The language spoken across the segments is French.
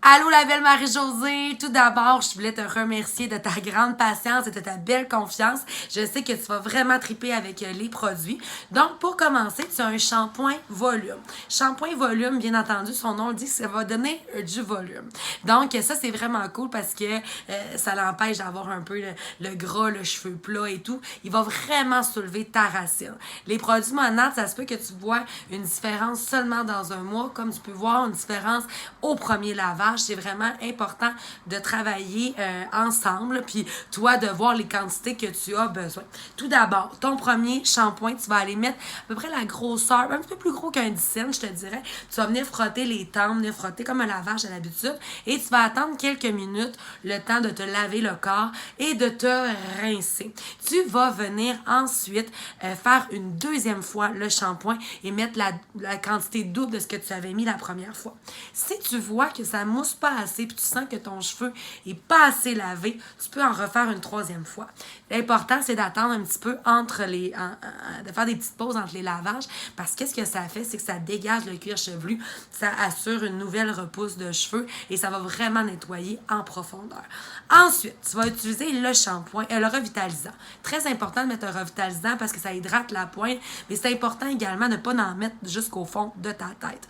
Allô, la belle Marie-Josée! Tout d'abord, je voulais te remercier de ta grande patience et de ta belle confiance. Je sais que tu vas vraiment triper avec les produits. Donc, pour commencer, tu as un shampoing volume. Shampoing volume, bien entendu, son nom le dit que ça va donner du volume. Donc, ça, c'est vraiment cool parce que ça l'empêche d'avoir un peu le gras, le cheveu plat et tout. Il va vraiment soulever ta racine. Les produits Monat, ça se peut que tu vois une différence seulement dans un mois, comme tu peux voir une différence au premier lavage. C'est vraiment important de travailler ensemble, puis toi, de voir les quantités que tu as besoin. Tout d'abord, ton premier shampoing, tu vas aller mettre à peu près la grosseur, un petit peu plus gros qu'un 10 cents, je te dirais. Tu vas venir frotter les tempes, venir frotter comme un lavage à l'habitude, et tu vas attendre quelques minutes, le temps de te laver le corps et de te rincer. Tu vas venir ensuite faire une deuxième fois le shampoing et mettre la quantité double de ce que tu avais mis la première fois. Si tu vois que ça mousse pas assez puis tu sens que ton cheveu est pas assez lavé, tu peux en refaire une troisième fois. L'important, c'est d'attendre un petit peu entre de faire des petites pauses entre les lavages parce que ce que ça fait, c'est que ça dégage le cuir chevelu, ça assure une nouvelle repousse de cheveux et ça va vraiment nettoyer en profondeur. Ensuite, tu vas utiliser le shampoing, le revitalisant. Très important de mettre un revitalisant parce que ça hydrate la pointe, mais c'est important également de ne pas en mettre jusqu'au fond de ta tête.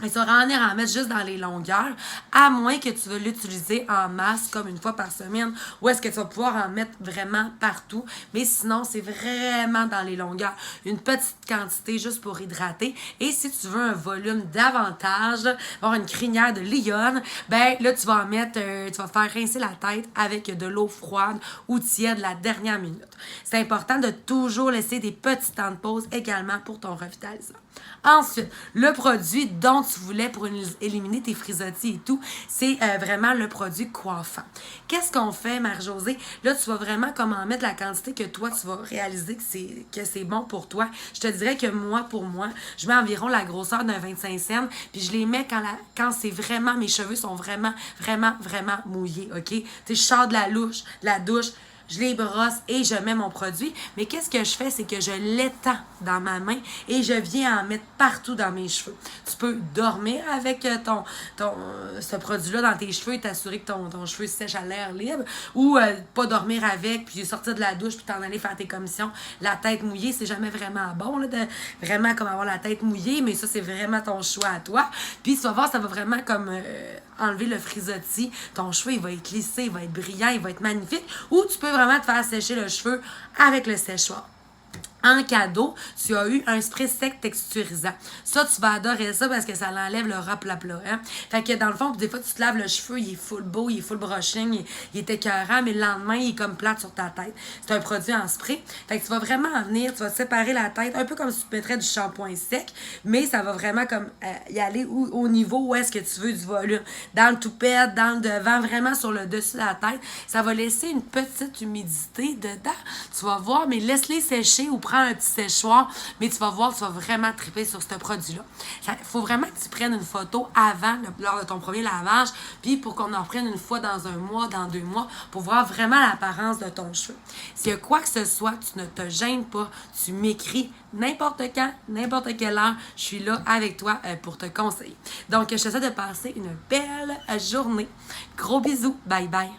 Et ça va en mettre juste dans les longueurs, à moins que tu veux l'utiliser en masse comme une fois par semaine, ou est-ce que tu vas pouvoir en mettre vraiment partout. Mais sinon, c'est vraiment dans les longueurs. Une petite quantité juste pour hydrater. Et si tu veux un volume davantage, avoir une crinière de lionne, ben là, tu vas en mettre, tu vas faire rincer la tête avec de l'eau froide ou tiède la dernière minute. C'est important de toujours laisser des petits temps de pause également pour ton revitalisant. Ensuite, le produit dont tu voulais pour éliminer tes frisottis et tout, c'est vraiment le produit coiffant. Qu'est-ce qu'on fait, Marie-Josée? Là, tu vas vraiment comme en mettre la quantité que toi, tu vas réaliser que c'est bon pour toi. Je te dirais que pour moi, je mets environ la grosseur d'un 25 cents, puis je les mets quand c'est vraiment, mes cheveux sont vraiment, vraiment, vraiment mouillés, OK? Tu sais, je sors de la douche, je les brosse et je mets mon produit. Mais qu'est-ce que je fais? C'est que je l'étends dans ma main et je viens en mettre partout dans mes cheveux. Tu peux dormir avec ce produit-là dans tes cheveux et t'assurer que ton cheveu sèche à l'air libre ou pas dormir avec puis sortir de la douche puis t'en aller faire tes commissions. La tête mouillée, c'est jamais vraiment bon, là, de vraiment comme avoir la tête mouillée, mais ça, c'est vraiment ton choix à toi. Puis tu vas voir, ça va vraiment comme enlever le frisottis. Ton cheveu, il va être lissé, il va être brillant, il va être magnifique. Ou tu peux vraiment te faire sécher le cheveu avec le séchoir. En cadeau, tu as eu un spray sec texturisant. Ça, tu vas adorer ça parce que ça l'enlève le ras plat. Hein? Fait que dans le fond, des fois, tu te laves le cheveu, il est full beau, il est full brushing, il est écœurant, mais le lendemain, il est comme plate sur ta tête. C'est un produit en spray. Fait que tu vas vraiment en venir, tu vas séparer la tête, un peu comme si tu mettrais du shampoing sec, mais ça va vraiment comme y aller au niveau où est-ce que tu veux du volume. Dans le toupette, dans le devant, vraiment sur le dessus de la tête. Ça va laisser une petite humidité dedans. Tu vas voir, mais laisse-les sécher ou prends un petit séchoir, mais tu vas voir, tu vas vraiment triper sur ce produit-là. Il faut vraiment que tu prennes une photo lors de ton premier lavage, puis pour qu'on en prenne une fois dans un mois, dans 2 mois, pour voir vraiment l'apparence de ton cheveu. S'il y a quoi que ce soit, tu ne te gênes pas, tu m'écris n'importe quand, n'importe quelle heure, je suis là avec toi pour te conseiller. Donc, je te souhaite de passer une belle journée. Gros bisous, bye bye.